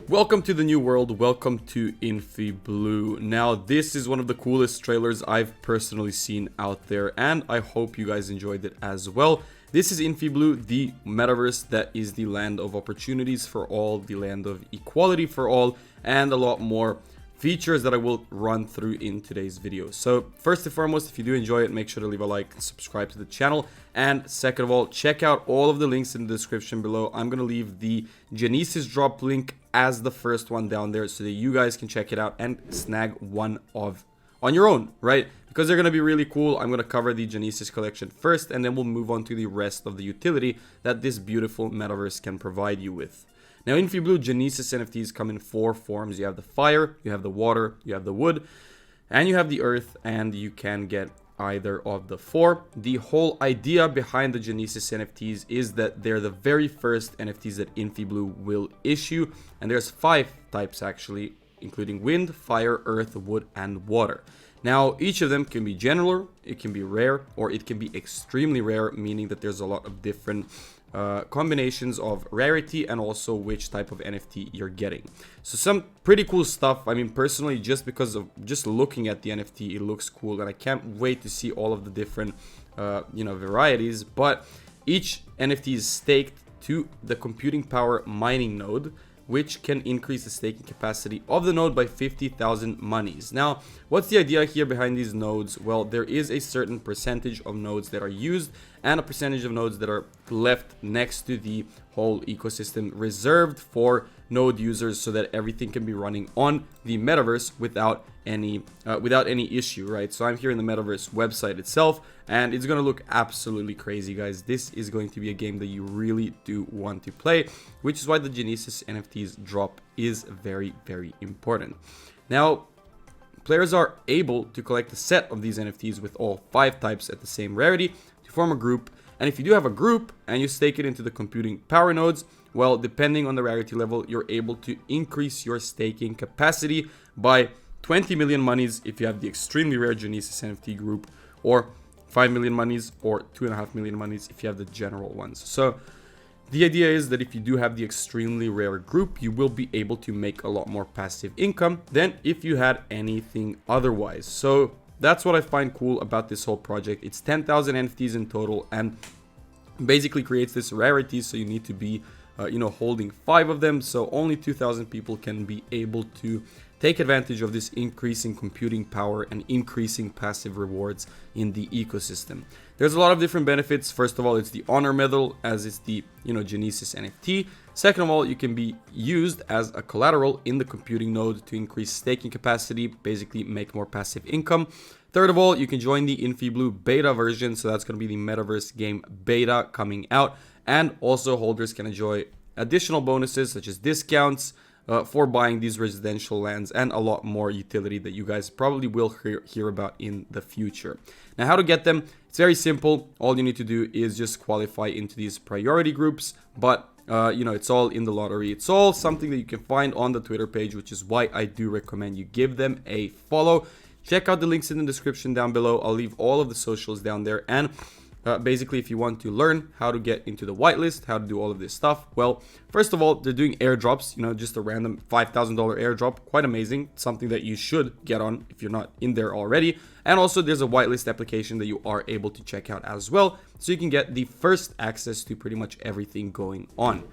Welcome to the new world, welcome to InfiBlue. Now this is one of the coolest trailers I've personally seen out there, and I hope you guys enjoyed it as well. This is InfiBlue, the metaverse that is the land of opportunities for all, the land of equality for all, and a lot more features that I will run through in today's video. So first and foremost, if you do enjoy it, make sure to leave a like and subscribe to the channel. And second of all, check out all of the links in the description below. I'm going to leave the Genesis drop link as the first one down there so that you guys can check it out and snag one on your own, right? Because they're going to be really cool. I'm going to cover the Genesis collection first, and then we'll move on to the rest of the utility that this beautiful metaverse can provide you with. Now, InfiBlue Genesis NFTs come in 4 forms. You have the fire, you have the water, you have the wood, and you have the earth, and you can get either of the 4. The whole idea behind the Genesis NFTs is that they're the very first NFTs that InfiBlue will issue, and there's 5 types actually, including wind, fire, earth, wood, and water. Now, each of them can be general, it can be rare, or it can be extremely rare, meaning that there's a lot of different combinations of rarity and also which type of NFT you're getting. So some pretty cool stuff. I mean, personally, just because of just looking at the NFT, it looks cool, and I can't wait to see all of the different varieties. But each NFT is staked to the computing power mining node, which can increase the staking capacity of the node by 50,000 monies. Now, what's the idea here behind these nodes? Well, there is a certain percentage of nodes that are used and a percentage of nodes that are left next to the whole ecosystem reserved for node users so that everything can be running on the metaverse without any issue, right? So I'm here in the metaverse website itself, and it's gonna look absolutely crazy, guys. This is going to be a game that you really do want to play, which is why the Genesis NFTs drop is very, very important. Now, players are able to collect a set of these NFTs with all 5 types at the same rarity to form a group. And if you do have a group and you stake it into the computing power nodes, well, depending on the rarity level, you're able to increase your staking capacity by 20 million monies if you have the extremely rare Genesis NFT group, or 5 million monies, or 2.5 million monies if you have the general ones. So the idea is that if you do have the extremely rare group, you will be able to make a lot more passive income than if you had anything otherwise. So that's what I find cool about this whole project. It's 10,000 NFTs in total, and basically creates this rarity, so you need to be holding 5 of them, so only 2,000 people can be able to take advantage of this increasing computing power and increasing passive rewards in the ecosystem. There's a lot of different benefits. First of all, it's the honor medal, as it's the Genesis NFT. Second of all, you can be used as a collateral in the computing node to increase staking capacity, basically make more passive income. Third of all, you can join the InfiBlue beta version, so that's going to be the metaverse game beta coming out, and also holders can enjoy additional bonuses such as discounts for buying these residential lands, and a lot more utility that you guys probably will hear about in the future. Now, how to get them? It's very simple. All you need to do is just qualify into these priority groups, but it's all in the lottery. It's all something that you can find on the Twitter page, which is why I do recommend you give them a follow. Check out the links in the description down below. I'll leave all of the socials down there. And basically, if you want to learn how to get into the whitelist, how to do all of this stuff, well, first of all, they're doing airdrops, just a random $5,000 airdrop. Quite amazing. Something that you should get on if you're not in there already. And also, there's a whitelist application that you are able to check out as well, so you can get the first access to pretty much everything going on.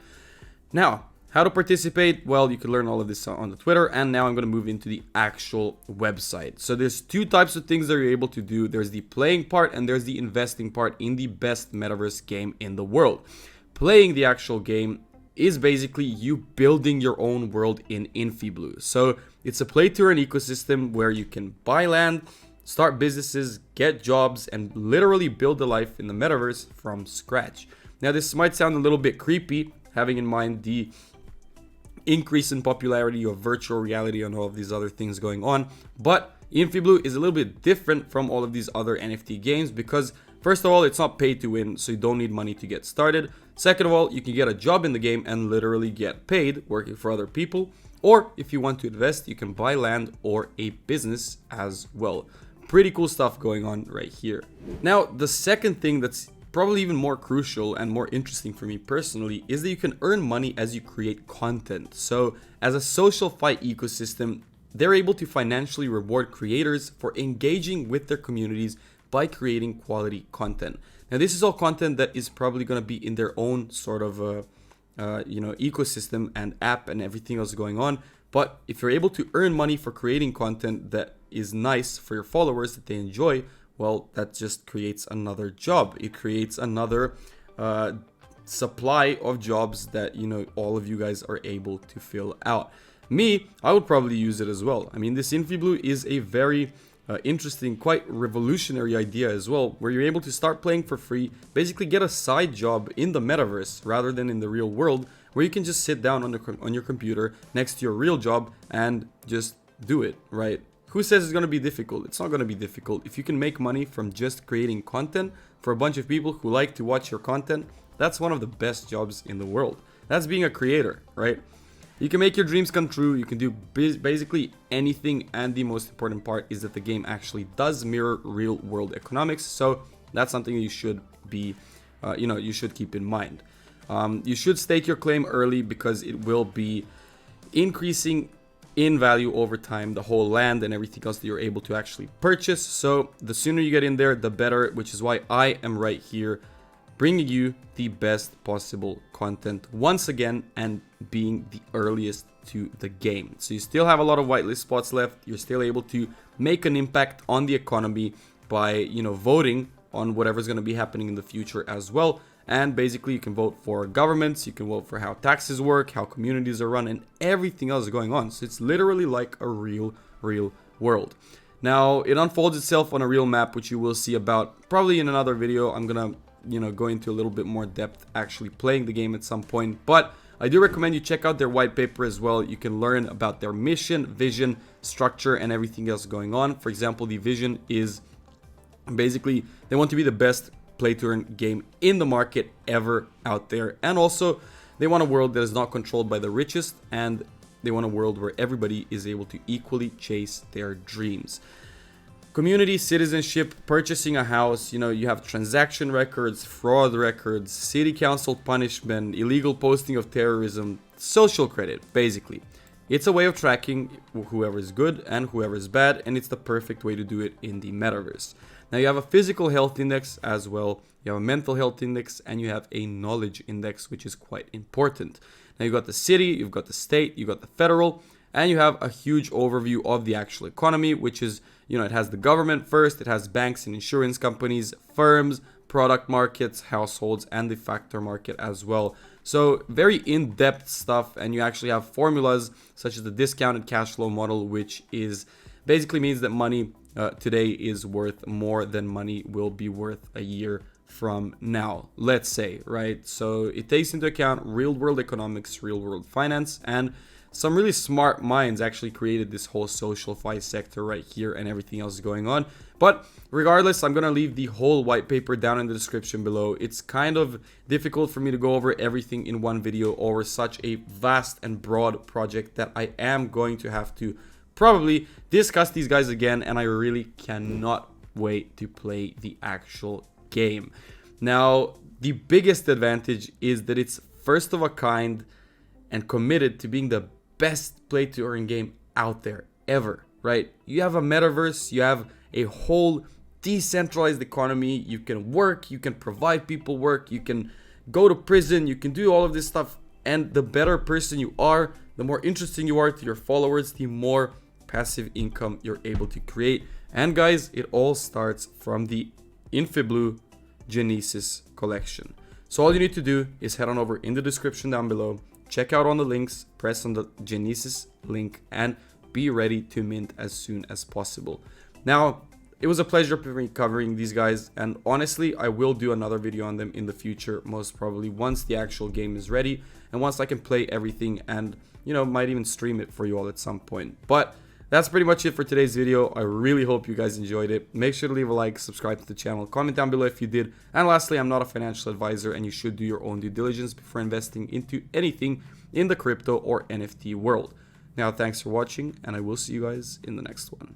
Now, how to participate? Well, you can learn all of this on the Twitter, and now I'm going to move into the actual website. So there's two types of things that you're able to do. There's the playing part and there's the investing part in the best metaverse game in the world. Playing the actual game is basically you building your own world in InfiBlue. So it's a play-to-earn ecosystem where you can buy land, start businesses, get jobs, and literally build a life in the metaverse from scratch. Now, this might sound a little bit creepy, having in mind the increase in popularity of virtual reality and all of these other things going on, but InfiBlue is a little bit different from all of these other NFT games because first of all, it's not pay to win, so you don't need money to get started. Second of all, you can get a job in the game and literally get paid working for other people, or if you want to invest, you can buy land or a business as well. Pretty cool stuff going on right here. Now, the second thing that's probably even more crucial and more interesting for me personally is that you can earn money as you create content. So as a Socialfi ecosystem, they're able to financially reward creators for engaging with their communities by creating quality content. Now, this is all content that is probably going to be in their own sort of ecosystem and app and everything else going on. But if you're able to earn money for creating content that is nice for your followers that they enjoy, well, that just creates another job. It creates another supply of jobs that, all of you guys are able to fill out. Me, I would probably use it as well. I mean, this InfiBlue is a very interesting, quite revolutionary idea as well, where you're able to start playing for free, basically get a side job in the metaverse rather than in the real world, where you can just sit down on your computer next to your real job and just do it, right? Who says it's going to be difficult? It's not going to be difficult. If you can make money from just creating content for a bunch of people who like to watch your content, that's one of the best jobs in the world. That's being a creator, right? You can make your dreams come true. You can do basically anything. And the most important part is that the game actually does mirror real world economics. So that's something you should be, you should keep in mind. You should stake your claim early because it will be increasing in value over time, the whole land and everything else that you're able to actually purchase. So the sooner you get in there, the better, which is why I am right here bringing you the best possible content once again and being the earliest to the game. So you still have a lot of whitelist spots left. You're still able to make an impact on the economy by, voting on whatever's going to be happening in the future as well. And basically, you can vote for governments, you can vote for how taxes work, how communities are run, and everything else going on. So it's literally like a real world. Now, it unfolds itself on a real map, which you will see about probably in another video. I'm going to, go into a little bit more depth actually playing the game at some point. But I do recommend you check out their white paper as well. You can learn about their mission, vision, structure, and everything else going on. For example, the vision is basically they want to be the best play-to-earn game in the market ever out there, and also they want a world that is not controlled by the richest, and they want a world where everybody is able to equally chase their dreams. Community, citizenship, purchasing a house, you have transaction records, fraud records, city council punishment, illegal posting of terrorism, social credit. Basically, it's a way of tracking whoever is good and whoever is bad, and it's the perfect way to do it in the metaverse. Now, you have a physical health index as well, you have a mental health index, and you have a knowledge index, which is quite important. Now, you've got the city, you've got the state, you've got the federal, and you have a huge overview of the actual economy, which is, it has the government first, it has banks and insurance companies, firms, product markets, households, and the factor market as well. So very in-depth stuff, and you actually have formulas such as the discounted cash flow model, which is basically means that money today is worth more than money will be worth a year from now, let's say, right? So it takes into account real world economics, real world finance, and some really smart minds actually created this whole Socialfi sector right here and everything else going on. But regardless, I'm gonna leave the whole white paper down in the description below. It's kind of difficult for me to go over everything in one video over such a vast and broad project that I am going to have to probably discuss these guys again, and I really cannot wait to play the actual game. Now, the biggest advantage is that it's first of a kind and committed to being the best play to earn game out there ever, right? You have a metaverse, you have a whole decentralized economy, you can work, you can provide people work, you can go to prison, you can do all of this stuff, and the better person you are, the more interesting you are to your followers, the more passive income you're able to create. And guys, it all starts from the InfiBlue Genesis collection. So all you need to do is head on over in the description down below, check out on the links, press on the Genesis link, and be ready to mint as soon as possible. Now, it was a pleasure covering these guys, and honestly, I will do another video on them in the future, most probably once the actual game is ready and once I can play everything, and you know, might even stream it for you all at some point. But that's pretty much it for today's video. I really hope you guys enjoyed it. Make sure to leave a like, subscribe to the channel, comment down below if you did. And lastly, I'm not a financial advisor, and you should do your own due diligence before investing into anything in the crypto or NFT world. Now, thanks for watching, and I will see you guys in the next one.